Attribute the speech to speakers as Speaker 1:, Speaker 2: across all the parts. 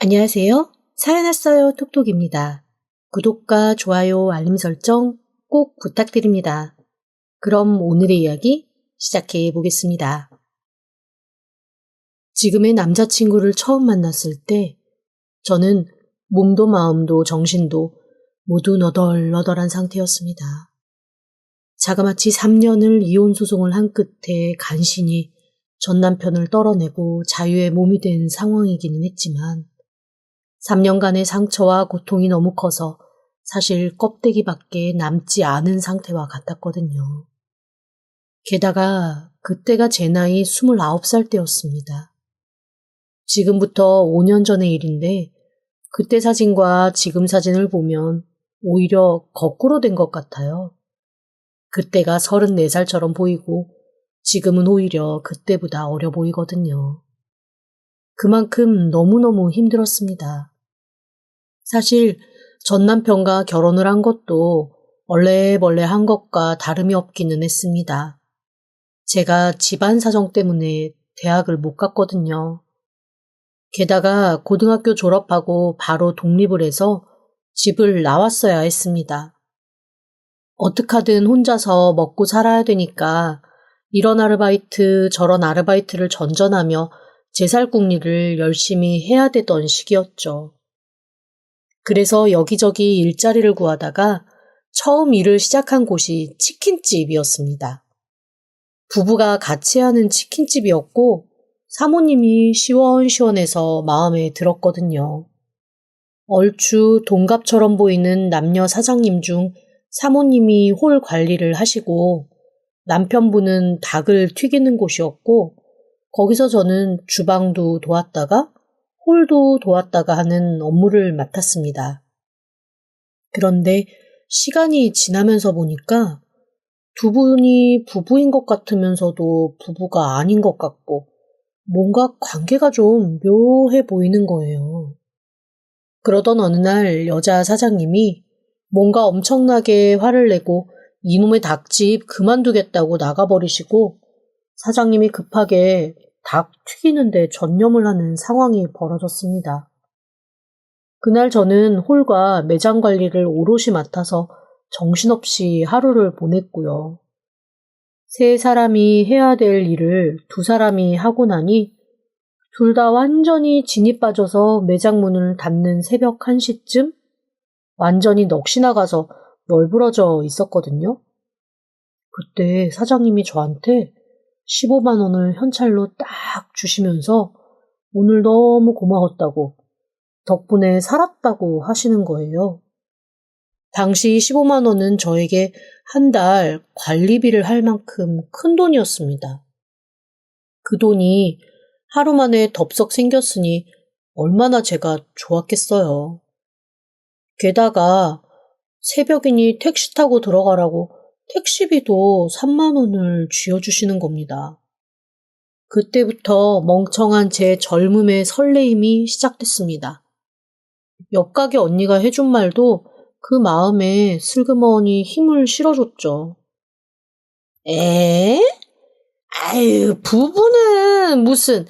Speaker 1: 안녕하세요. 사연 왔어요 톡톡입니다. 구독과 좋아요, 알림 설정 꼭 부탁드립니다. 그럼 오늘의 이야기 시작해 보겠습니다. 지금의 남자친구를 처음 만났을 때 저는 몸도 마음도 정신도 모두 너덜너덜한 상태였습니다. 자그마치 3년을 이혼 소송을 한 끝에 간신히 전 남편을 떨어내고 자유의 몸이 된 상황이기는 했지만 3년간의 상처와 고통이 너무 커서 사실 껍데기밖에 남지 않은 상태와 같았거든요. 게다가 그때가 제 나이 29살 때였습니다. 지금부터 5년 전의 일인데 그때 사진과 지금 사진을 보면 오히려 거꾸로 된 것 같아요. 그때가 34살처럼 보이고 지금은 오히려 그때보다 어려 보이거든요. 그만큼 너무너무 힘들었습니다. 사실 전 남편과 결혼을 한 것도 얼레벌레 한 것과 다름이 없기는 했습니다. 제가 집안 사정 때문에 대학을 못 갔거든요. 게다가 고등학교 졸업하고 바로 독립을 해서 집을 나왔어야 했습니다. 어떡하든 혼자서 먹고 살아야 되니까 이런 아르바이트 저런 아르바이트를 전전하며 제 살궁리를 열심히 해야 되던 시기였죠. 그래서 여기저기 일자리를 구하다가 처음 일을 시작한 곳이 치킨집이었습니다. 부부가 같이 하는 치킨집이었고 사모님이 시원시원해서 마음에 들었거든요. 얼추 동갑처럼 보이는 남녀 사장님 중 사모님이 홀 관리를 하시고 남편분은 닭을 튀기는 곳이었고 거기서 저는 주방도 도왔다가 홀도 도왔다가 하는 업무를 맡았습니다. 그런데 시간이 지나면서 보니까 두 분이 부부인 것 같으면서도 부부가 아닌 것 같고 뭔가 관계가 좀 묘해 보이는 거예요. 그러던 어느 날 여자 사장님이 뭔가 엄청나게 화를 내고 이놈의 닭집 그만두겠다고 나가버리시고 사장님이 급하게 닭 튀기는데 전념을 하는 상황이 벌어졌습니다. 그날 저는 홀과 매장 관리를 오롯이 맡아서 정신없이 하루를 보냈고요. 세 사람이 해야 될 일을 두 사람이 하고 나니 둘 다 완전히 진이 빠져서 매장 문을 닫는 새벽 1시쯤 완전히 넋이 나가서 널브러져 있었거든요. 그때 사장님이 저한테 15만 원을 현찰로 딱 주시면서 오늘 너무 고마웠다고 덕분에 살았다고 하시는 거예요. 당시 15만 원은 저에게 한 달 관리비를 할 만큼 큰 돈이었습니다. 그 돈이 하루 만에 덥석 생겼으니 얼마나 제가 좋았겠어요. 게다가 새벽이니 택시 타고 들어가라고 택시비도 3만 원을 쥐어주시는 겁니다. 그때부터 멍청한 제 젊음의 설레임이 시작됐습니다. 옆 가게 언니가 해준 말도 그 마음에 슬그머니 힘을 실어줬죠. 에? 아유, 부부는 무슨,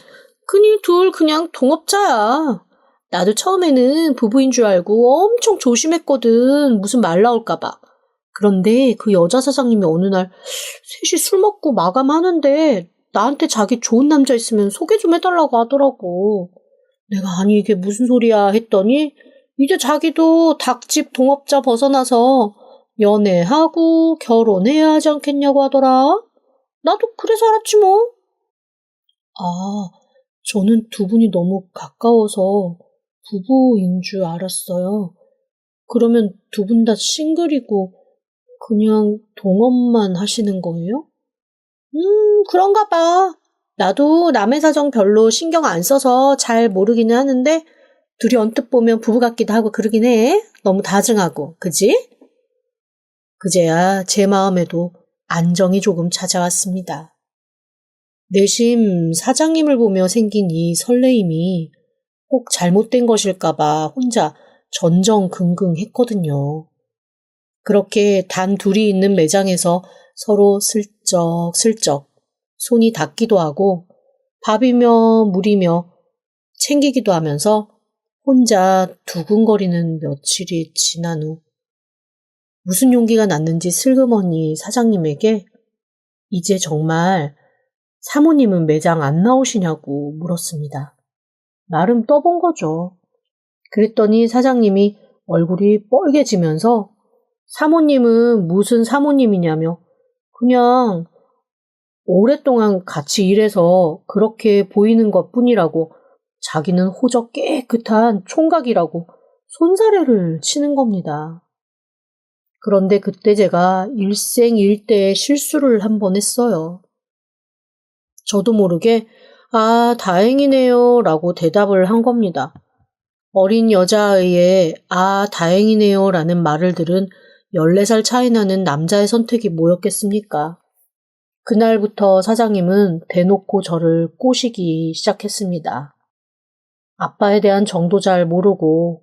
Speaker 1: 그니 둘 그냥 동업자야. 나도 처음에는 부부인 줄 알고 엄청 조심했거든. 무슨 말 나올까봐. 그런데 그 여자 사장님이 어느 날 셋이 술 먹고 마감하는데 나한테 자기 좋은 남자 있으면 소개 좀 해달라고 하더라고. 내가 아니 이게 무슨 소리야 했더니 이제 자기도 닭집 동업자 벗어나서 연애하고 결혼해야 하지 않겠냐고 하더라. 나도 그래서 알았지 뭐. 아, 저는 두 분이 너무 가까워서 부부인 줄 알았어요. 그러면 두 분 다 싱글이고 그냥 동업만 하시는 거예요? 그런가 봐. 나도 남의 사정 별로 신경 안 써서 잘 모르기는 하는데 둘이 언뜻 보면 부부 같기도 하고 그러긴 해. 너무 다정하고, 그지? 그제야 제 마음에도 안정이 조금 찾아왔습니다. 내심 사장님을 보며 생긴 이 설레임이 꼭 잘못된 것일까봐 혼자 전전긍긍했거든요. 그렇게 단 둘이 있는 매장에서 서로 슬쩍슬쩍 손이 닿기도 하고 밥이며 물이며 챙기기도 하면서 혼자 두근거리는 며칠이 지난 후 무슨 용기가 났는지 슬그머니 사장님에게 이제 정말 사모님은 매장 안 나오시냐고 물었습니다. 나름 떠본 거죠. 그랬더니 사장님이 얼굴이 뻘개지면서 사모님은 무슨 사모님이냐며 그냥 오랫동안 같이 일해서 그렇게 보이는 것 뿐이라고 자기는 호적 깨끗한 총각이라고 손사래를 치는 겁니다. 그런데 그때 제가 일생일대의 실수를 한 번 했어요. 저도 모르게 아, 다행이네요 라고 대답을 한 겁니다. 어린 여자아이의 아, 다행이네요 라는 말을 들은 14살 차이 나는 남자의 선택이 뭐였겠습니까? 그날부터 사장님은 대놓고 저를 꼬시기 시작했습니다. 아빠에 대한 정도 잘 모르고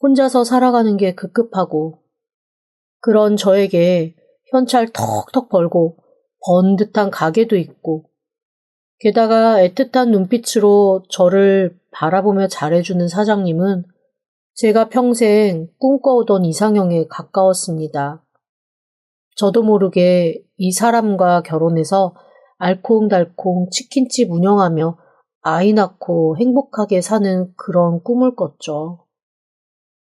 Speaker 1: 혼자서 살아가는 게 급급하고 그런 저에게 현찰 턱턱 벌고 번듯한 가게도 있고 게다가 애틋한 눈빛으로 저를 바라보며 잘해주는 사장님은 제가 평생 꿈꿔오던 이상형에 가까웠습니다. 저도 모르게 이 사람과 결혼해서 알콩달콩 치킨집 운영하며 아이 낳고 행복하게 사는 그런 꿈을 꿨죠.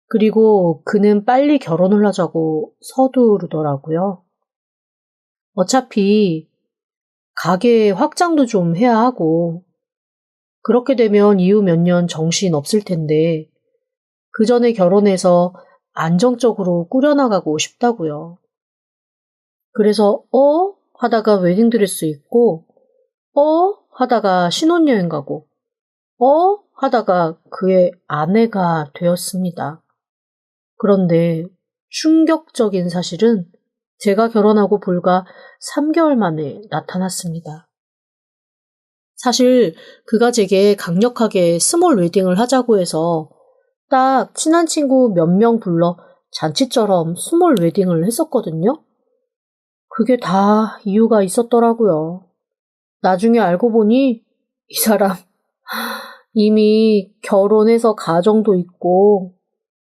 Speaker 1: 그리고 그는 빨리 결혼을 하자고 서두르더라고요. 어차피 가게 확장도 좀 해야 하고 그렇게 되면 이후 몇 년 정신 없을 텐데 그 전에 결혼해서 안정적으로 꾸려나가고 싶다고요. 그래서 하다가 웨딩드레스 입고 하다가 신혼여행 가고 하다가 그의 아내가 되었습니다. 그런데 충격적인 사실은 제가 결혼하고 불과 3개월 만에 나타났습니다. 사실 그가 제게 강력하게 스몰 웨딩을 하자고 해서 딱 친한 친구 몇 명 불러 잔치처럼 스몰 웨딩을 했었거든요. 그게 다 이유가 있었더라고요. 나중에 알고 보니 이 사람 이미 결혼해서 가정도 있고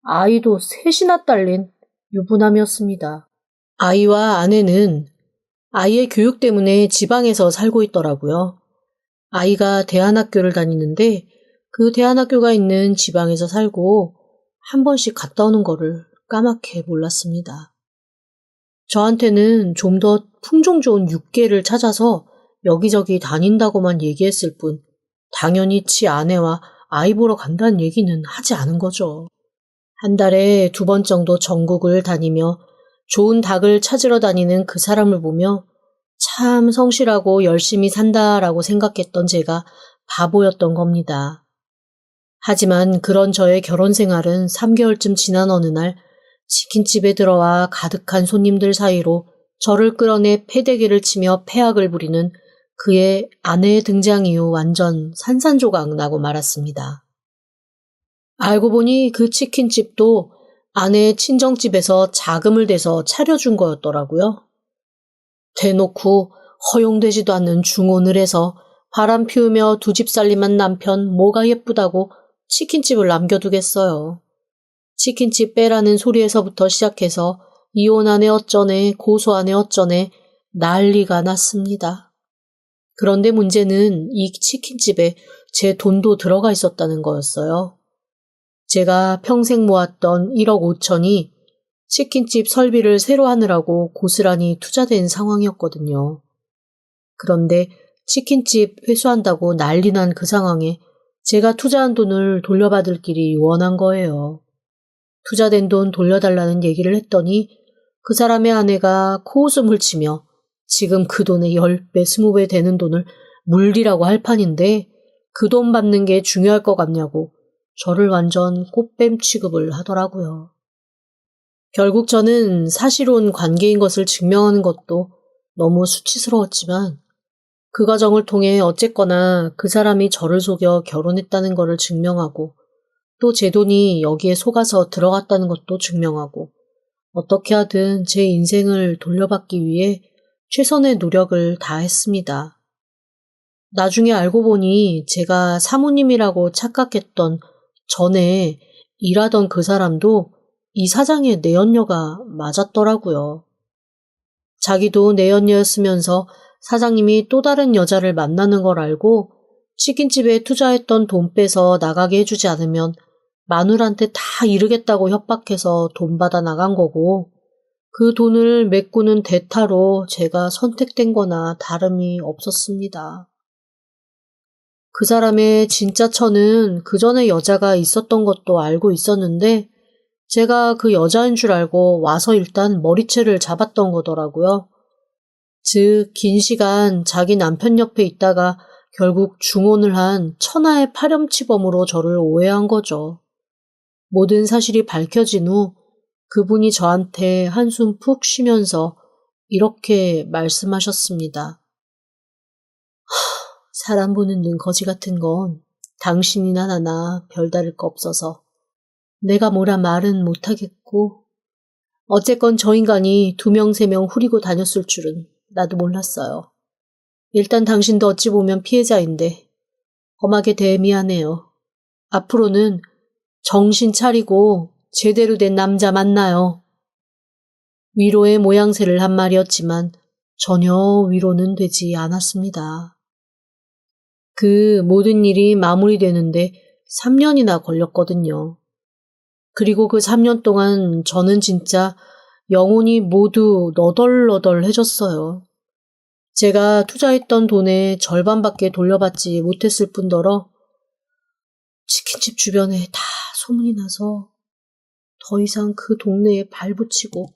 Speaker 1: 아이도 셋이나 딸린 유부남이었습니다. 아이와 아내는 아이의 교육 때문에 지방에서 살고 있더라고요. 아이가 대안학교를 다니는데 그 대안학교가 있는 지방에서 살고 한 번씩 갔다 오는 거를 까맣게 몰랐습니다. 저한테는 좀 더 품종 좋은 육계를 찾아서 여기저기 다닌다고만 얘기했을 뿐 당연히 지 아내와 아이 보러 간다는 얘기는 하지 않은 거죠. 한 달에 2번 정도 전국을 다니며 좋은 닭을 찾으러 다니는 그 사람을 보며 참 성실하고 열심히 산다라고 생각했던 제가 바보였던 겁니다. 하지만 그런 저의 결혼 생활은 3개월쯤 지난 어느 날 치킨집에 들어와 가득한 손님들 사이로 저를 끌어내 패대기를 치며 패악을 부리는 그의 아내의 등장 이후 완전 산산조각 나고 말았습니다. 알고 보니 그 치킨집도 아내의 친정집에서 자금을 대서 차려준 거였더라고요. 대놓고 허용되지도 않는 중혼을 해서 바람 피우며 2집 살림한 남편 뭐가 예쁘다고 치킨집을 남겨두겠어요. 치킨집 빼라는 소리에서부터 시작해서 이혼하네 어쩌네 고소하네 어쩌네 난리가 났습니다. 그런데 문제는 이 치킨집에 제 돈도 들어가 있었다는 거였어요. 제가 평생 모았던 1억 5천이 치킨집 설비를 새로 하느라고 고스란히 투자된 상황이었거든요. 그런데 치킨집 회수한다고 난리 난 그 상황에 제가 투자한 돈을 돌려받을 길이 원한 거예요. 투자된 돈 돌려달라는 얘기를 했더니 그 사람의 아내가 코웃음을 치며 지금 그 돈의 10배, 20배 되는 돈을 물리라고 할 판인데 그 돈 받는 게 중요할 것 같냐고 저를 완전 꽃뱀 취급을 하더라고요. 결국 저는 사실혼 관계인 것을 증명하는 것도 너무 수치스러웠지만 그 과정을 통해 어쨌거나 그 사람이 저를 속여 결혼했다는 것을 증명하고 또 제 돈이 여기에 속아서 들어갔다는 것도 증명하고 어떻게 하든 제 인생을 돌려받기 위해 최선의 노력을 다했습니다. 나중에 알고 보니 제가 사모님이라고 착각했던 전에 일하던 그 사람도 이 사장의 내연녀가 맞았더라고요. 자기도 내연녀였으면서 사장님이 또 다른 여자를 만나는 걸 알고 치킨집에 투자했던 돈 빼서 나가게 해주지 않으면 마눌한테 다 이르겠다고 협박해서 돈 받아 나간 거고, 그 돈을 메꾸는 대타로 제가 선택된 거나 다름이 없었습니다. 그 사람의 진짜 처는 그 전에 여자가 있었던 것도 알고 있었는데 제가 그 여자인 줄 알고 와서 일단 머리채를 잡았던 거더라고요. 즉, 긴 시간 자기 남편 옆에 있다가 결국 중혼을 한 천하의 파렴치범으로 저를 오해한 거죠. 모든 사실이 밝혀진 후 그분이 저한테 한숨 푹 쉬면서 이렇게 말씀하셨습니다. 사람 보는 눈 거지 같은 건 당신이나 나나 별다를 거 없어서 내가 뭐라 말은 못하겠고, 어쨌건 저 인간이 2명 3명 후리고 다녔을 줄은 나도 몰랐어요. 일단 당신도 어찌 보면 피해자인데 험하게 대해 미안해요. 앞으로는 정신 차리고 제대로 된 남자 만나요. 위로의 모양새를 한 말이었지만 전혀 위로는 되지 않았습니다. 그 모든 일이 마무리되는데 3년이나 걸렸거든요. 그리고 그 3년 동안 저는 진짜 영혼이 모두 너덜너덜해졌어요. 제가 투자했던 돈의 절반밖에 돌려받지 못했을 뿐더러 치킨집 주변에 다 소문이 나서 더 이상 그 동네에 발붙이고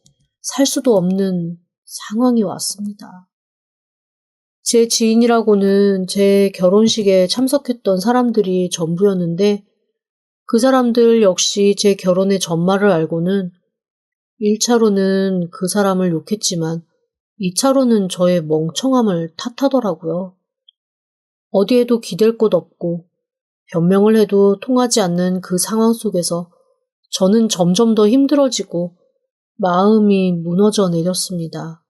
Speaker 1: 살 수도 없는 상황이 왔습니다. 제 지인이라고는 제 결혼식에 참석했던 사람들이 전부였는데 그 사람들 역시 제 결혼의 전말을 알고는 1차로는 그 사람을 욕했지만 2차로는 저의 멍청함을 탓하더라고요. 어디에도 기댈 곳 없고 변명을 해도 통하지 않는 그 상황 속에서 저는 점점 더 힘들어지고 마음이 무너져 내렸습니다.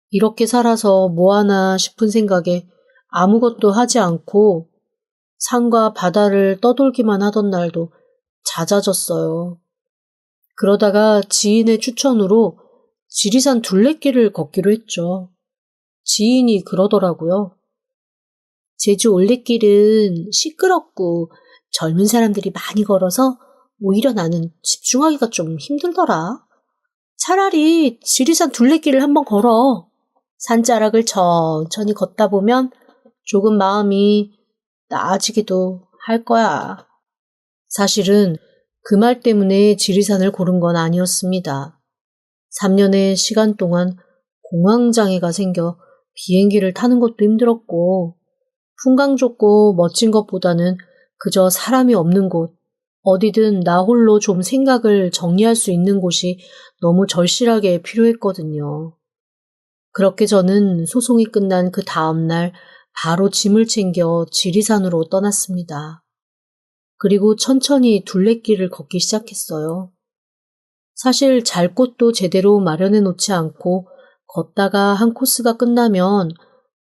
Speaker 1: 이렇게 살아서 뭐하나 싶은 생각에 아무것도 하지 않고 산과 바다를 떠돌기만 하던 날도 잦아졌어요. 그러다가 지인의 추천으로 지리산 둘레길을 걷기로 했죠. 지인이 그러더라고요. 제주 올레길은 시끄럽고 젊은 사람들이 많이 걸어서 오히려 나는 집중하기가 좀 힘들더라. 차라리 지리산 둘레길을 한번 걸어. 산자락을 천천히 걷다 보면 조금 마음이 나아지기도 할 거야. 사실은 그 말 때문에 지리산을 고른 건 아니었습니다. 3년의 시간 동안 공황장애가 생겨 비행기를 타는 것도 힘들었고, 풍광 좋고 멋진 것보다는 그저 사람이 없는 곳, 어디든 나 홀로 좀 생각을 정리할 수 있는 곳이 너무 절실하게 필요했거든요. 그렇게 저는 소송이 끝난 그 다음날 바로 짐을 챙겨 지리산으로 떠났습니다. 그리고 천천히 둘레길을 걷기 시작했어요. 사실 잘 곳도 제대로 마련해 놓지 않고 걷다가 한 코스가 끝나면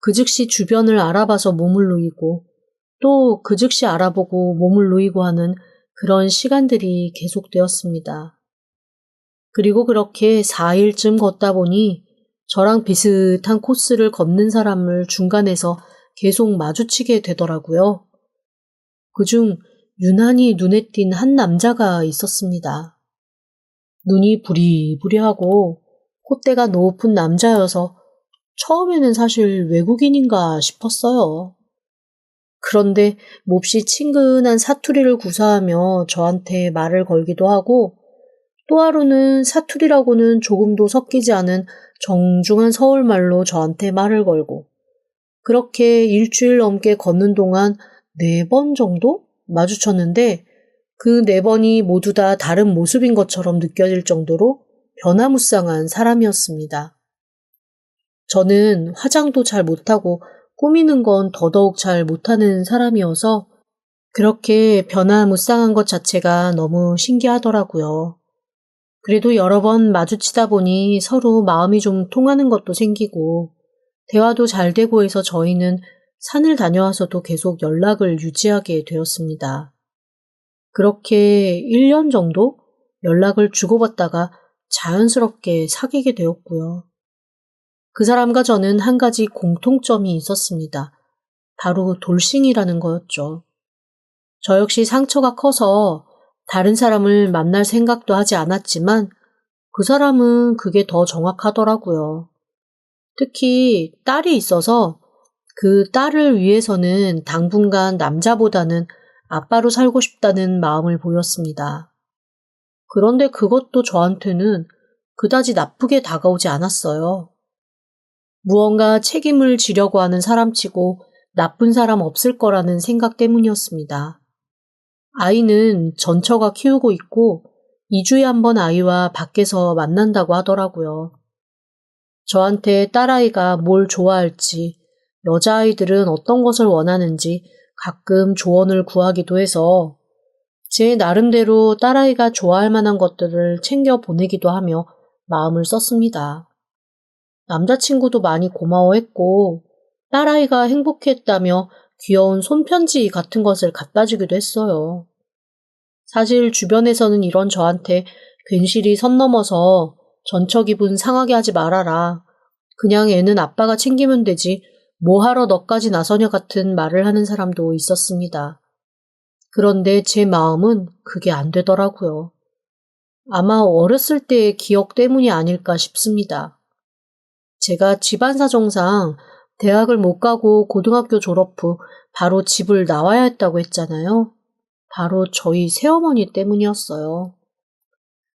Speaker 1: 그 즉시 주변을 알아봐서 몸을 누이고 또 그 즉시 알아보고 몸을 누이고 하는 그런 시간들이 계속되었습니다. 그리고 그렇게 4일쯤 걷다 보니 저랑 비슷한 코스를 걷는 사람을 중간에서 계속 마주치게 되더라고요. 그중 유난히 눈에 띈 한 남자가 있었습니다. 눈이 부리부리하고 콧대가 높은 남자여서 처음에는 사실 외국인인가 싶었어요. 그런데 몹시 친근한 사투리를 구사하며 저한테 말을 걸기도 하고 또 하루는 사투리라고는 조금도 섞이지 않은 정중한 서울말로 저한테 말을 걸고 그렇게 일주일 넘게 걷는 동안 4번 정도 마주쳤는데 그 4번이 모두 다 다른 모습인 것처럼 느껴질 정도로 변화무쌍한 사람이었습니다. 저는 화장도 잘 못하고 꾸미는 건 더더욱 잘 못하는 사람이어서 그렇게 변화무쌍한 것 자체가 너무 신기하더라고요. 그래도 여러 번 마주치다 보니 서로 마음이 좀 통하는 것도 생기고 대화도 잘 되고 해서 저희는 산을 다녀와서도 계속 연락을 유지하게 되었습니다. 그렇게 1년 정도 연락을 주고받다가 자연스럽게 사귀게 되었고요. 그 사람과 저는 한 가지 공통점이 있었습니다. 바로 돌싱이라는 거였죠. 저 역시 상처가 커서 다른 사람을 만날 생각도 하지 않았지만 그 사람은 그게 더 정확하더라고요. 특히 딸이 있어서 그 딸을 위해서는 당분간 남자보다는 아빠로 살고 싶다는 마음을 보였습니다. 그런데 그것도 저한테는 그다지 나쁘게 다가오지 않았어요. 무언가 책임을 지려고 하는 사람치고 나쁜 사람 없을 거라는 생각 때문이었습니다. 아이는 전처가 키우고 있고 2주에 한 번 아이와 밖에서 만난다고 하더라고요. 저한테 딸아이가 뭘 좋아할지, 여자아이들은 어떤 것을 원하는지 가끔 조언을 구하기도 해서 제 나름대로 딸아이가 좋아할 만한 것들을 챙겨 보내기도 하며 마음을 썼습니다. 남자친구도 많이 고마워했고 딸아이가 행복했다며 귀여운 손편지 같은 것을 갖다 주기도 했어요. 사실 주변에서는 이런 저한테 괜시리 선 넘어서 전처 기분 상하게 하지 말아라. 그냥 애는 아빠가 챙기면 되지. 뭐하러 너까지 나서냐 같은 말을 하는 사람도 있었습니다. 그런데 제 마음은 그게 안 되더라고요. 아마 어렸을 때의 기억 때문이 아닐까 싶습니다. 제가 집안 사정상 대학을 못 가고 고등학교 졸업 후 바로 집을 나와야 했다고 했잖아요. 바로 저희 새어머니 때문이었어요.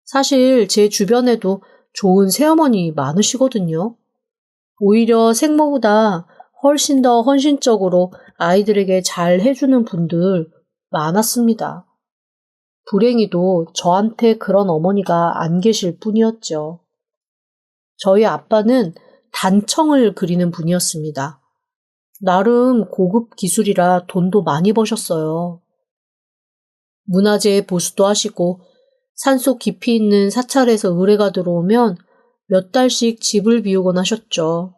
Speaker 1: 사실 제 주변에도 좋은 새어머니 많으시거든요. 오히려 생모보다 훨씬 더 헌신적으로 아이들에게 잘 해주는 분들 많았습니다. 불행히도 저한테 그런 어머니가 안 계실 뿐이었죠. 저희 아빠는 단청을 그리는 분이었습니다. 나름 고급 기술이라 돈도 많이 버셨어요. 문화재 보수도 하시고 산속 깊이 있는 사찰에서 의뢰가 들어오면 몇 달씩 집을 비우곤 하셨죠.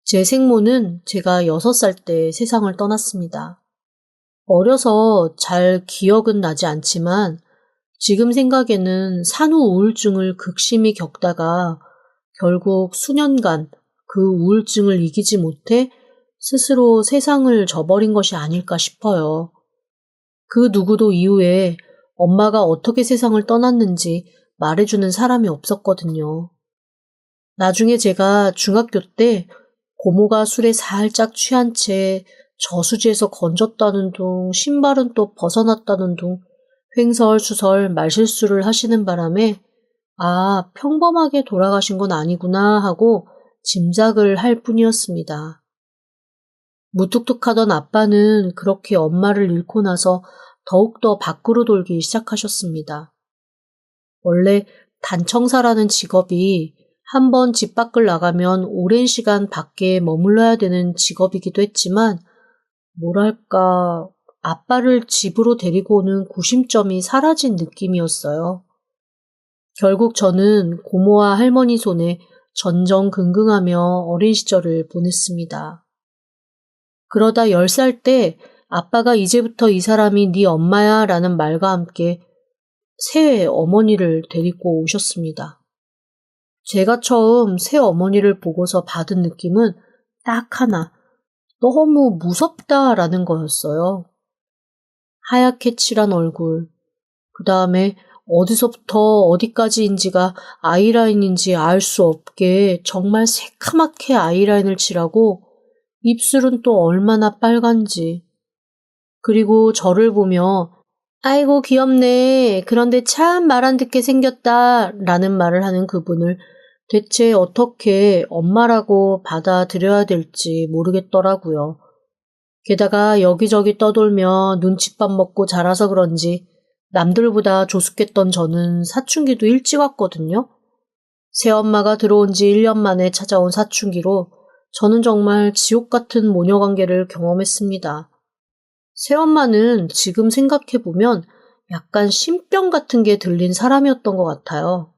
Speaker 1: 제 생모는 제가 6살 때 세상을 떠났습니다. 어려서 잘 기억은 나지 않지만 지금 생각에는 산후 우울증을 극심히 겪다가 결국 수년간 그 우울증을 이기지 못해 스스로 세상을 저버린 것이 아닐까 싶어요. 그 누구도 이후에 엄마가 어떻게 세상을 떠났는지 말해주는 사람이 없었거든요. 나중에 제가 중학교 때 고모가 술에 살짝 취한 채 저수지에서 건졌다는 둥, 신발은 또 벗어났다는 둥, 횡설수설 말실수를 하시는 바람에 아, 평범하게 돌아가신 건 아니구나 하고 짐작을 할 뿐이었습니다. 무뚝뚝하던 아빠는 그렇게 엄마를 잃고 나서 더욱더 밖으로 돌기 시작하셨습니다. 원래 단청사라는 직업이 한번 집 밖을 나가면 오랜 시간 밖에 머물러야 되는 직업이기도 했지만 뭐랄까 아빠를 집으로 데리고 오는 구심점이 사라진 느낌이었어요. 결국 저는 고모와 할머니 손에 전전긍긍하며 어린 시절을 보냈습니다. 그러다 10살 때 아빠가 이제부터 이 사람이 네 엄마야 라는 말과 함께 새 어머니를 데리고 오셨습니다. 제가 처음 새 어머니를 보고서 받은 느낌은 딱 하나, 너무 무섭다라는 거였어요. 하얗게 칠한 얼굴, 그 다음에 어디서부터 어디까지인지가 아이라인인지 알 수 없게 정말 새카맣게 아이라인을 칠하고 입술은 또 얼마나 빨간지. 그리고 저를 보며 아이고 귀엽네. 그런데 참 말 안 듣게 생겼다 라는 말을 하는 그분을 대체 어떻게 엄마라고 받아들여야 될지 모르겠더라고요. 게다가 여기저기 떠돌며 눈칫밥 먹고 자라서 그런지 남들보다 조숙했던 저는 사춘기도 일찍 왔거든요. 새엄마가 들어온 지 1년 만에 찾아온 사춘기로 저는 정말 지옥 같은 모녀 관계를 경험했습니다. 새엄마는 지금 생각해보면 약간 신병 같은 게 들린 사람이었던 것 같아요.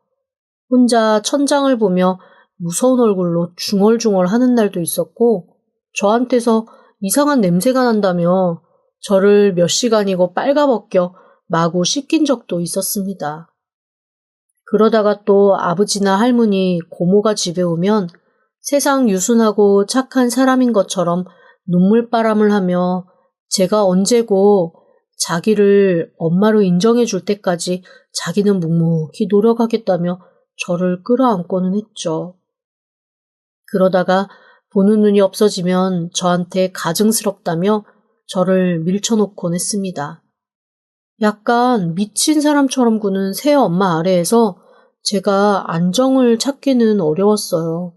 Speaker 1: 혼자 천장을 보며 무서운 얼굴로 중얼중얼 하는 날도 있었고 저한테서 이상한 냄새가 난다며 저를 몇 시간이고 빨가벗겨 마구 씻긴 적도 있었습니다. 그러다가 또 아버지나 할머니, 고모가 집에 오면 세상 유순하고 착한 사람인 것처럼 눈물바람을 하며 제가 언제고 자기를 엄마로 인정해 줄 때까지 자기는 묵묵히 노력하겠다며 저를 끌어안고는 했죠. 그러다가 보는 눈이 없어지면 저한테 가증스럽다며 저를 밀쳐놓곤 했습니다. 약간 미친 사람처럼 구는 새엄마 아래에서 제가 안정을 찾기는 어려웠어요.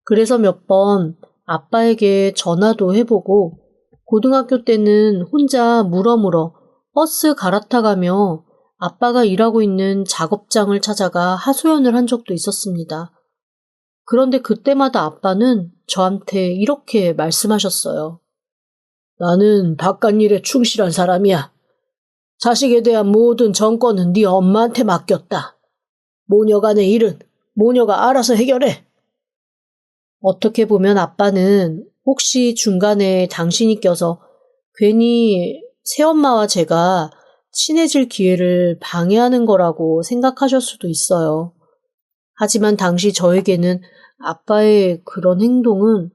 Speaker 1: 그래서 몇 번 아빠에게 전화도 해보고 고등학교 때는 혼자 물어물어 버스 갈아타가며 아빠가 일하고 있는 작업장을 찾아가 하소연을 한 적도 있었습니다. 그런데 그때마다 아빠는 저한테 이렇게 말씀하셨어요. 나는 바깥일에 충실한 사람이야. 자식에 대한 모든 정권은 네 엄마한테 맡겼다. 모녀 간의 일은 모녀가 알아서 해결해. 어떻게 보면 아빠는 혹시 중간에 당신이 껴서 괜히 새엄마와 제가 친해질 기회를 방해하는 거라고 생각하실 수도 있어요. 하지만 당시 저에게는 아빠의 그런 행동은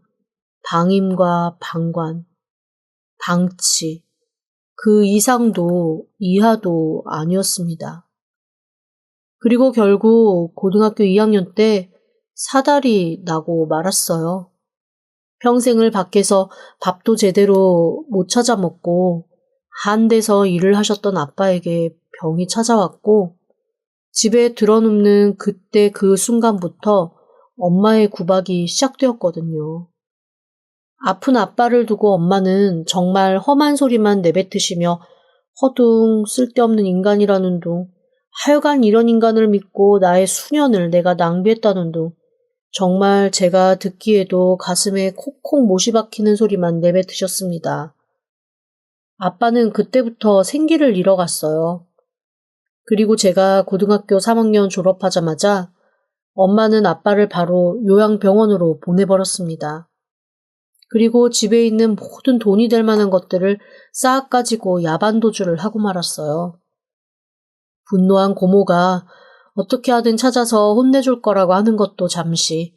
Speaker 1: 방임과 방관, 방치, 그 이상도 이하도 아니었습니다. 그리고 결국 고등학교 2학년 때 사달이 나고 말았어요. 평생을 밖에서 밥도 제대로 못 찾아 먹고 한 데서 일을 하셨던 아빠에게 병이 찾아왔고 집에 들어눕는 그때 그 순간부터 엄마의 구박이 시작되었거든요. 아픈 아빠를 두고 엄마는 정말 험한 소리만 내뱉으시며 허둥 쓸데없는 인간이라는 둥, 하여간 이런 인간을 믿고 나의 수년을 내가 낭비했다는 둥, 정말 제가 듣기에도 가슴에 콕콕 못이 박히는 소리만 내뱉으셨습니다. 아빠는 그때부터 생기를 잃어갔어요. 그리고 제가 고등학교 3학년 졸업하자마자 엄마는 아빠를 바로 요양병원으로 보내버렸습니다. 그리고 집에 있는 모든 돈이 될 만한 것들을 싹 가지고 야반도주를 하고 말았어요. 분노한 고모가 어떻게 하든 찾아서 혼내줄 거라고 하는 것도 잠시.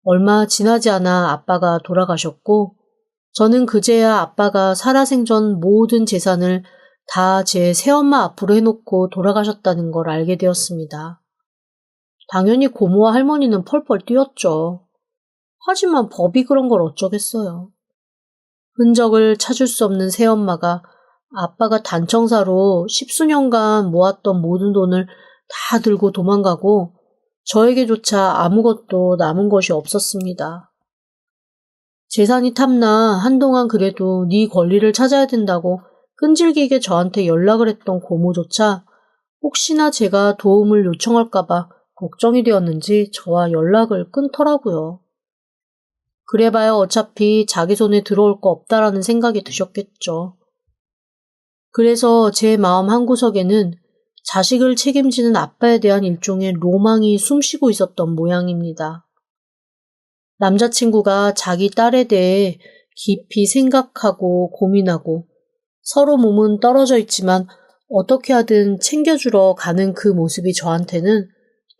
Speaker 1: 얼마 지나지 않아 아빠가 돌아가셨고 저는 그제야 아빠가 살아생전 모든 재산을 다 제 새엄마 앞으로 해놓고 돌아가셨다는 걸 알게 되었습니다. 당연히 고모와 할머니는 펄펄 뛰었죠. 하지만 법이 그런 걸 어쩌겠어요. 흔적을 찾을 수 없는 새엄마가 아빠가 단청사로 10수년간 모았던 모든 돈을 다 들고 도망가고 저에게조차 아무것도 남은 것이 없었습니다. 재산이 탐나 한동안 그래도 네 권리를 찾아야 된다고 끈질기게 저한테 연락을 했던 고모조차 혹시나 제가 도움을 요청할까봐 걱정이 되었는지 저와 연락을 끊더라고요. 그래봐야 어차피 자기 손에 들어올 거 없다라는 생각이 드셨겠죠. 그래서 제 마음 한구석에는 자식을 책임지는 아빠에 대한 일종의 로망이 숨쉬고 있었던 모양입니다. 남자친구가 자기 딸에 대해 깊이 생각하고 고민하고 서로 몸은 떨어져 있지만 어떻게 하든 챙겨주러 가는 그 모습이 저한테는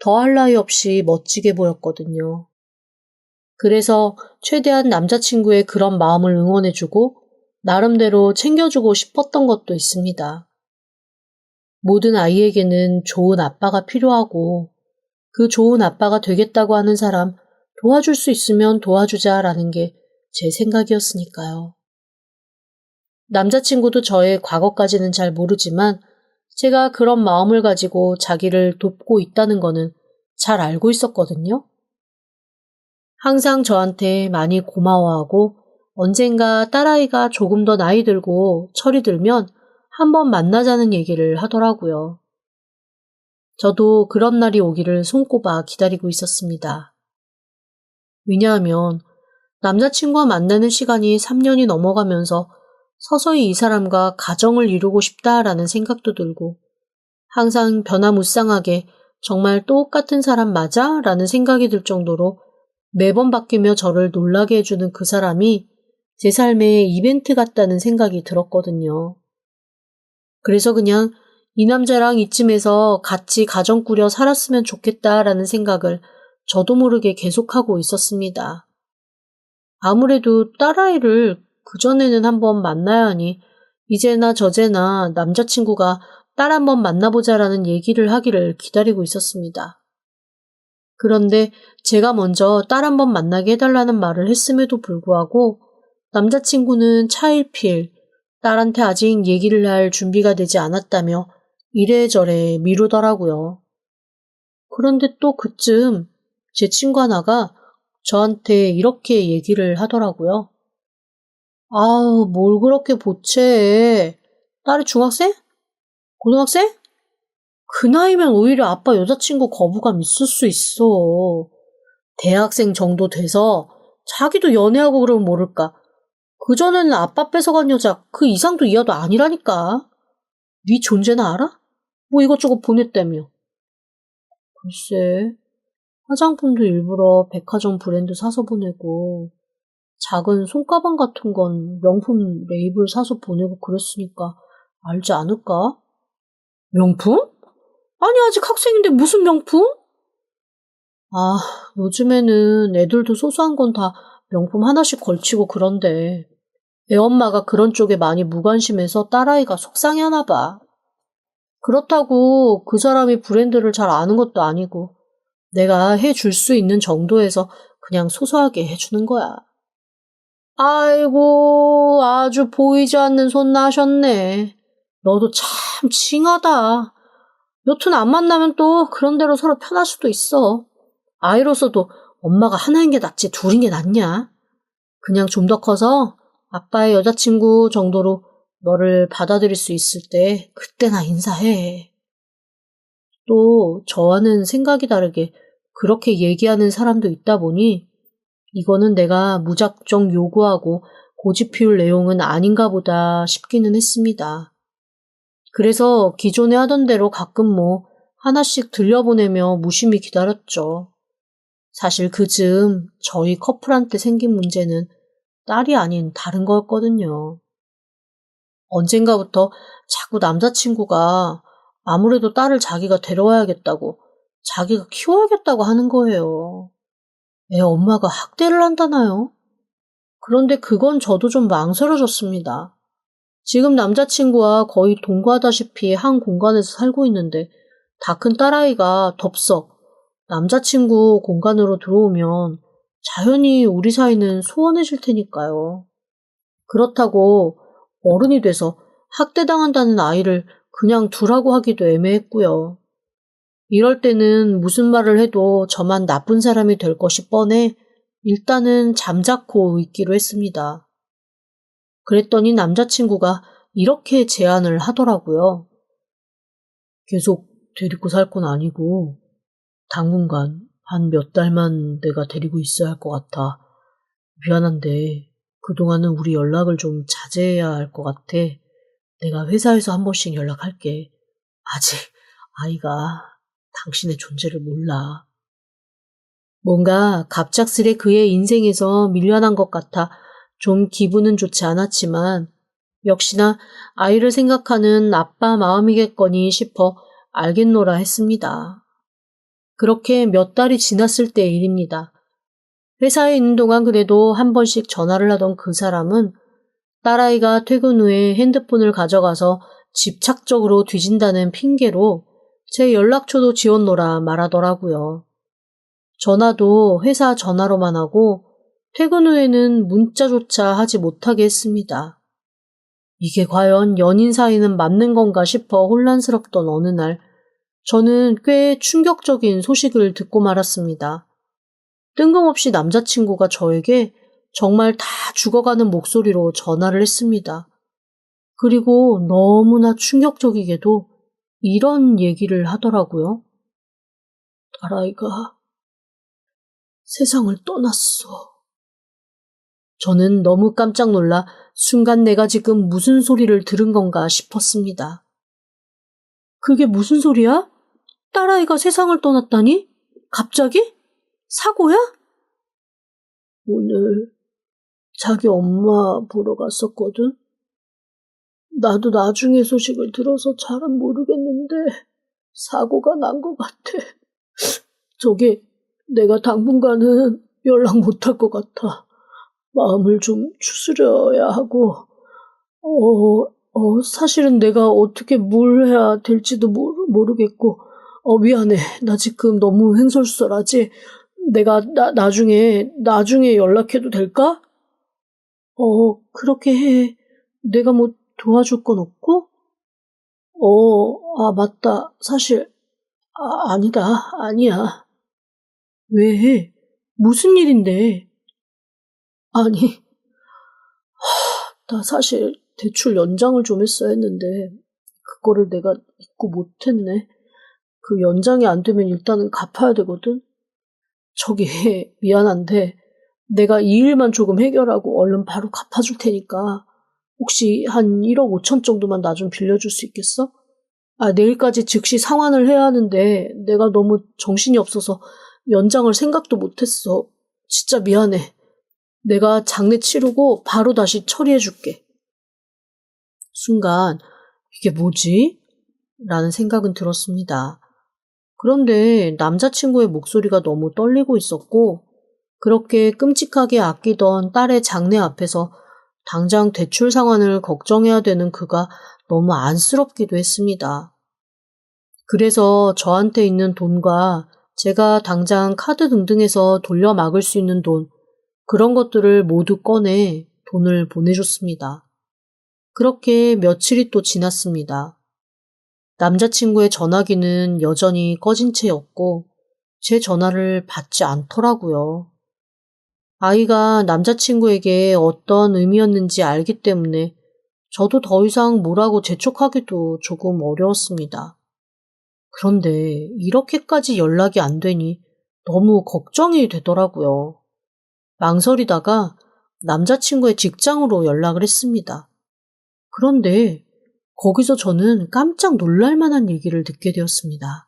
Speaker 1: 더할 나위 없이 멋지게 보였거든요. 그래서 최대한 남자친구의 그런 마음을 응원해주고 나름대로 챙겨주고 싶었던 것도 있습니다. 모든 아이에게는 좋은 아빠가 필요하고 그 좋은 아빠가 되겠다고 하는 사람 도와줄 수 있으면 도와주자라는 게 제 생각이었으니까요. 남자친구도 저의 과거까지는 잘 모르지만 제가 그런 마음을 가지고 자기를 돕고 있다는 거는 잘 알고 있었거든요. 항상 저한테 많이 고마워하고 언젠가 딸아이가 조금 더 나이 들고 철이 들면 한번 만나자는 얘기를 하더라고요. 저도 그런 날이 오기를 손꼽아 기다리고 있었습니다. 왜냐하면 남자친구와 만나는 시간이 3년이 넘어가면서 서서히 이 사람과 가정을 이루고 싶다라는 생각도 들고 항상 변화무쌍하게 정말 똑같은 사람 맞아? 라는 생각이 들 정도로 매번 바뀌며 저를 놀라게 해주는 그 사람이 제 삶의 이벤트 같다는 생각이 들었거든요. 그래서 그냥 이 남자랑 이쯤에서 같이 가정 꾸려 살았으면 좋겠다라는 생각을 저도 모르게 계속하고 있었습니다. 아무래도 딸아이를 그전에는 한번 만나야 하니 이제나 저제나 남자친구가 딸 한번 만나보자라는 얘기를 하기를 기다리고 있었습니다. 그런데 제가 먼저 딸 한번 만나게 해달라는 말을 했음에도 불구하고 남자친구는 차일피일 딸한테 아직 얘기를 할 준비가 되지 않았다며 이래저래 미루더라고요. 그런데 또 그쯤 제 친구 하나가 저한테 이렇게 얘기를 하더라고요. 아우, 뭘 그렇게 보채해. 딸이 중학생? 고등학생? 그 나이면 오히려 아빠 여자친구 거부감 있을 수 있어. 대학생 정도 돼서 자기도 연애하고 그러면 모를까. 그전에는 아빠 뺏어간 여자 그 이상도 이하도 아니라니까. 네 존재는 알아? 뭐 이것저것 보냈다며. 글쎄, 화장품도 일부러 백화점 브랜드 사서 보내고 작은 손가방 같은 건 명품 레이블 사서 보내고 그랬으니까 알지 않을까? 명품? 아니 아직 학생인데 무슨 명품? 아, 요즘에는 애들도 소소한 건 다 명품 하나씩 걸치고 그런데 애엄마가 그런 쪽에 많이 무관심해서 딸아이가 속상해하나 봐. 그렇다고 그 사람이 브랜드를 잘 아는 것도 아니고 내가 해줄 수 있는 정도에서 그냥 소소하게 해주는 거야. 아이고, 아주 보이지 않는 손 나셨네. 너도 참 징하다. 여튼 안 만나면 또 그런 대로 서로 편할 수도 있어. 아이로서도 엄마가 하나인 게 낫지 둘인 게 낫냐? 그냥 좀 더 커서 아빠의 여자친구 정도로 너를 받아들일 수 있을 때 그때나 인사해. 또 저와는 생각이 다르게 그렇게 얘기하는 사람도 있다 보니 이거는 내가 무작정 요구하고 고집 피울 내용은 아닌가 보다 싶기는 했습니다. 그래서 기존에 하던 대로 가끔 뭐 하나씩 들려보내며 무심히 기다렸죠. 사실 그즈음 저희 커플한테 생긴 문제는 딸이 아닌 다른 거였거든요. 언젠가부터 자꾸 남자친구가 아무래도 딸을 자기가 데려와야겠다고, 자기가 키워야겠다고 하는 거예요. 애 엄마가 학대를 한다나요? 그런데 그건 저도 좀 망설여졌습니다. 지금 남자친구와 거의 동거하다시피 한 공간에서 살고 있는데 다 큰 딸아이가 덥석 남자친구 공간으로 들어오면 자연히 우리 사이는 소원해질 테니까요. 그렇다고 어른이 돼서 학대당한다는 아이를 그냥 두라고 하기도 애매했고요. 이럴 때는 무슨 말을 해도 저만 나쁜 사람이 될 것이 뻔해 일단은 잠자코 있기로 했습니다. 그랬더니 남자친구가 이렇게 제안을 하더라고요. 계속 데리고 살 건 아니고 당분간 한 몇 달만 내가 데리고 있어야 할 것 같아. 미안한데 그동안은 우리 연락을 좀 자제해야 할 것 같아. 내가 회사에서 한 번씩 연락할게. 아직 아이가 당신의 존재를 몰라. 뭔가 갑작스레 그의 인생에서 밀려난 것 같아 좀 기분은 좋지 않았지만 역시나 아이를 생각하는 아빠 마음이겠거니 싶어 알겠노라 했습니다. 그렇게 몇 달이 지났을 때의 일입니다. 회사에 있는 동안 그래도 한 번씩 전화를 하던 그 사람은 딸아이가 퇴근 후에 핸드폰을 가져가서 집착적으로 뒤진다는 핑계로 제 연락처도 지웠노라 말하더라고요. 전화도 회사 전화로만 하고 퇴근 후에는 문자조차 하지 못하게 했습니다. 이게 과연 연인 사이는 맞는 건가 싶어 혼란스럽던 어느 날 저는 꽤 충격적인 소식을 듣고 말았습니다. 뜬금없이 남자친구가 저에게 정말 다 죽어가는 목소리로 전화를 했습니다. 그리고 너무나 충격적이게도 이런 얘기를 하더라고요. 딸아이가 세상을 떠났어. 저는 너무 깜짝 놀라 순간 내가 지금 무슨 소리를 들은 건가 싶었습니다. 그게 무슨 소리야? 딸아이가 세상을 떠났다니? 갑자기? 사고야? 오늘 자기 엄마 보러 갔었거든? 나도 나중에 소식을 들어서 잘은 모르겠는데 사고가 난 것 같아. 저기 내가 당분간은 연락 못할 것 같아. 마음을 좀 추스려야 하고 사실은 내가 어떻게 뭘 해야 될지도 모르겠고 미안해. 나 지금 너무 횡설수설하지? 내가 나중에 연락해도 될까? 그렇게 해. 내가 뭐 도와줄 건 없고? 맞다. 사실, 아니다. 아니야. 왜? 무슨 일인데? 아니, 나 사실 대출 연장을 좀 했어야 했는데, 그거를 내가 잊고 못했네. 그 연장이 안 되면 일단은 갚아야 되거든? 저기, 미안한데, 내가 이 일만 조금 해결하고 얼른 바로 갚아줄 테니까, 혹시 한 1억 5천 정도만 나 좀 빌려줄 수 있겠어? 내일까지 즉시 상환을 해야 하는데 내가 너무 정신이 없어서 연장을 생각도 못했어. 진짜 미안해. 내가 장례 치르고 바로 다시 처리해줄게. 순간 이게 뭐지? 라는 생각은 들었습니다. 그런데 남자친구의 목소리가 너무 떨리고 있었고 그렇게 끔찍하게 아끼던 딸의 장례 앞에서 당장 대출 상환을 걱정해야 되는 그가 너무 안쓰럽기도 했습니다. 그래서 저한테 있는 돈과 제가 당장 카드 등등에서 돌려 막을 수 있는 돈, 그런 것들을 모두 꺼내 돈을 보내줬습니다. 그렇게 며칠이 또 지났습니다. 남자친구의 전화기는 여전히 꺼진 채였고 제 전화를 받지 않더라고요. 아이가 남자친구에게 어떤 의미였는지 알기 때문에 저도 더 이상 뭐라고 재촉하기도 조금 어려웠습니다. 그런데 이렇게까지 연락이 안 되니 너무 걱정이 되더라고요. 망설이다가 남자친구의 직장으로 연락을 했습니다. 그런데 거기서 저는 깜짝 놀랄 만한 얘기를 듣게 되었습니다.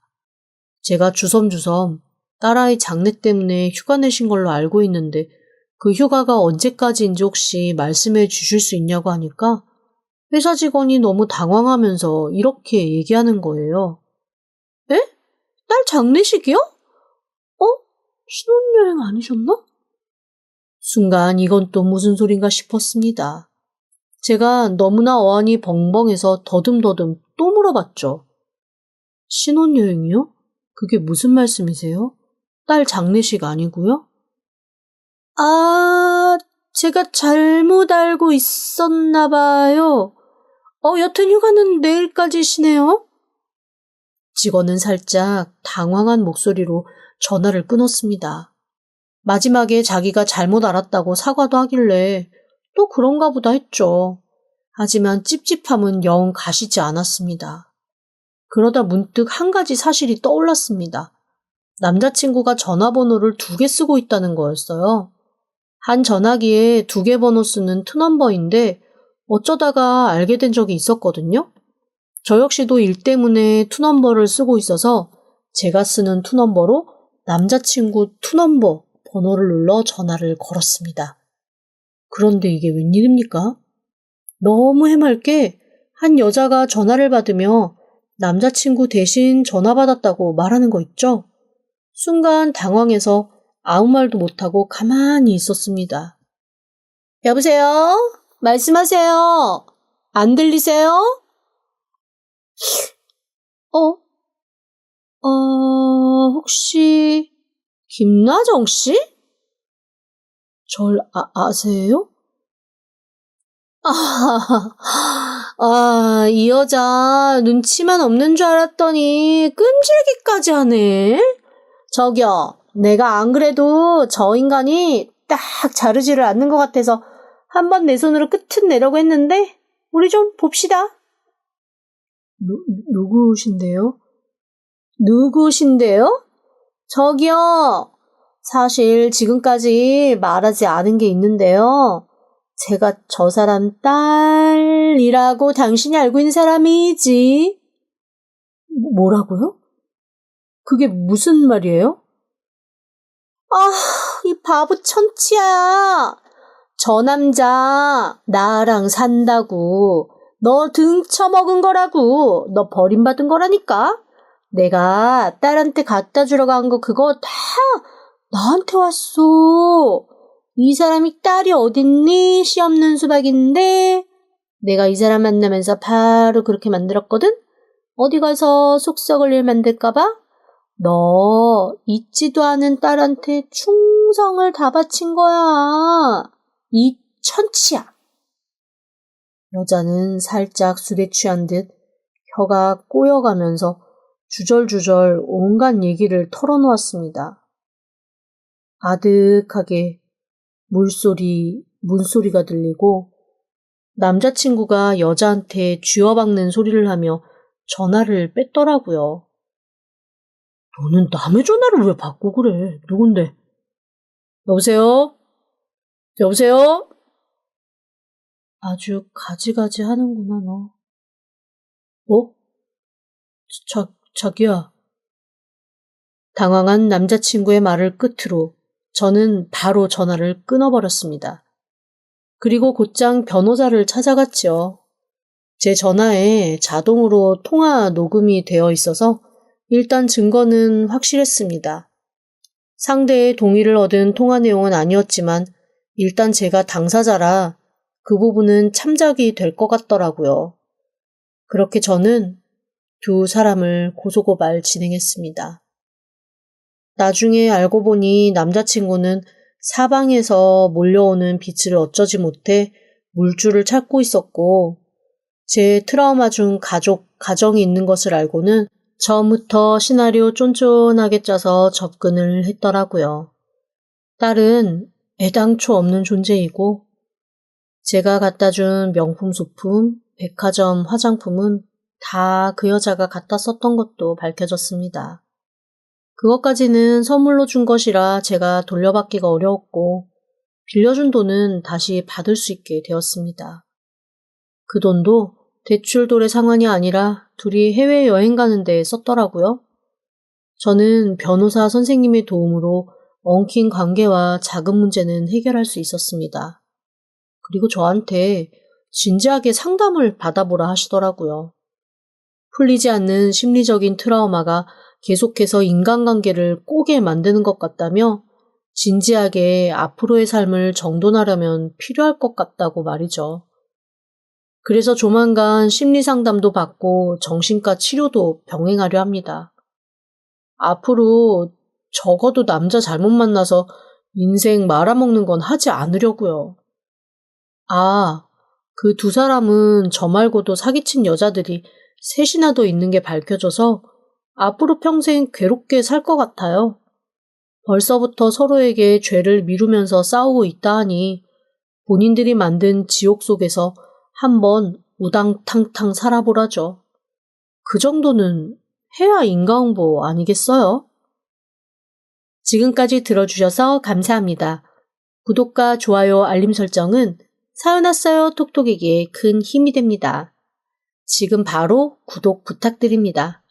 Speaker 1: 제가 주섬주섬 딸아이 장례 때문에 휴가 내신 걸로 알고 있는데 그 휴가가 언제까지인지 혹시 말씀해 주실 수 있냐고 하니까 회사 직원이 너무 당황하면서 이렇게 얘기하는 거예요. 에? 딸 장례식이요? 신혼여행 아니셨나? 순간 이건 또 무슨 소린가 싶었습니다. 제가 너무나 어안이 벙벙해서 더듬더듬 또 물어봤죠. 신혼여행이요? 그게 무슨 말씀이세요? 딸 장례식 아니고요? 제가 잘못 알고 있었나 봐요. 여튼 휴가는 내일까지시네요. 직원은 살짝 당황한 목소리로 전화를 끊었습니다. 마지막에 자기가 잘못 알았다고 사과도 하길래 또 그런가 보다 했죠. 하지만 찝찝함은 영 가시지 않았습니다. 그러다 문득 한 가지 사실이 떠올랐습니다. 남자친구가 전화번호를 2개 쓰고 있다는 거였어요. 한 전화기에 2개 번호 쓰는 투넘버인데 어쩌다가 알게 된 적이 있었거든요. 저 역시도 일 때문에 투넘버를 쓰고 있어서 제가 쓰는 투넘버로 남자친구 투넘버 번호를 눌러 전화를 걸었습니다. 그런데 이게 웬일입니까? 너무 해맑게 한 여자가 전화를 받으며 남자친구 대신 전화 받았다고 말하는 거 있죠? 순간 당황해서 아무 말도 못하고 가만히 있었습니다. 여보세요? 말씀하세요. 안 들리세요? 혹시 김나정 씨? 절 아세요? 이 여자 눈치만 없는 줄 알았더니 끈질기까지 하네. 저기요, 내가 안 그래도 저 인간이 딱 자르지를 않는 것 같아서 한번 내 손으로 끝은 내려고 했는데 우리 좀 봅시다. 누구신데요? 누구신데요? 저기요, 사실 지금까지 말하지 않은 게 있는데요. 제가 저 사람 딸이라고 당신이 알고 있는 사람이지. 뭐라고요? 그게 무슨 말이에요? 이 바보 천치야. 저 남자 나랑 산다고 너 등쳐먹은 거라고. 너 버림받은 거라니까. 내가 딸한테 갖다 주러 간 거 그거 다 나한테 왔어. 이 사람이 딸이 어딨니? 씨 없는 수박인데. 내가 이 사람 만나면서 바로 그렇게 만들었거든? 어디 가서 속 썩을 일 만들까봐? 너 잊지도 않은 딸한테 충성을 다 바친 거야. 이 천치야. 여자는 살짝 술에 취한 듯 혀가 꼬여가면서 주절주절 온갖 얘기를 털어놓았습니다. 아득하게 물소리, 문소리가 들리고 남자친구가 여자한테 쥐어박는 소리를 하며 전화를 뺐더라고요. 너는 남의 전화를 왜 받고 그래? 누군데? 여보세요? 여보세요? 아주 가지가지 하는구나, 너. 어? 자기야. 당황한 남자친구의 말을 끝으로 저는 바로 전화를 끊어버렸습니다. 그리고 곧장 변호사를 찾아갔지요. 제 전화에 자동으로 통화 녹음이 되어 있어서 일단 증거는 확실했습니다. 상대의 동의를 얻은 통화 내용은 아니었지만 일단 제가 당사자라 그 부분은 참작이 될 것 같더라고요. 그렇게 저는 두 사람을 고소고발 진행했습니다. 나중에 알고 보니 남자친구는 사방에서 몰려오는 빛을 어쩌지 못해 물줄을 찾고 있었고 제 트라우마 중 가정이 있는 것을 알고는 처음부터 시나리오 쫀쫀하게 짜서 접근을 했더라고요. 딸은 애당초 없는 존재이고 제가 갖다 준 명품 소품, 백화점 화장품은 다 그 여자가 갖다 썼던 것도 밝혀졌습니다. 그것까지는 선물로 준 것이라 제가 돌려받기가 어려웠고 빌려준 돈은 다시 받을 수 있게 되었습니다. 그 돈도 대출돌의 상환이 아니라 둘이 해외여행 가는 데 썼더라고요. 저는 변호사 선생님의 도움으로 엉킨 관계와 자금 문제는 해결할 수 있었습니다. 그리고 저한테 진지하게 상담을 받아보라 하시더라고요. 풀리지 않는 심리적인 트라우마가 계속해서 인간관계를 꼬게 만드는 것 같다며 진지하게 앞으로의 삶을 정돈하려면 필요할 것 같다고 말이죠. 그래서 조만간 심리상담도 받고 정신과 치료도 병행하려 합니다. 앞으로 적어도 남자 잘못 만나서 인생 말아먹는 건 하지 않으려고요. 그 두 사람은 저 말고도 사기친 여자들이 셋이나 더 있는 게 밝혀져서 앞으로 평생 괴롭게 살 것 같아요. 벌써부터 서로에게 죄를 미루면서 싸우고 있다 하니 본인들이 만든 지옥 속에서 한번 우당탕탕 살아보라죠. 그 정도는 해야 인과응보 아니겠어요? 지금까지 들어주셔서 감사합니다. 구독과 좋아요, 알림 설정은 사연 왔어요 톡톡에게 큰 힘이 됩니다. 지금 바로 구독 부탁드립니다.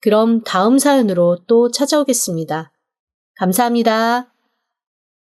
Speaker 1: 그럼 다음 사연으로 또 찾아오겠습니다. 감사합니다.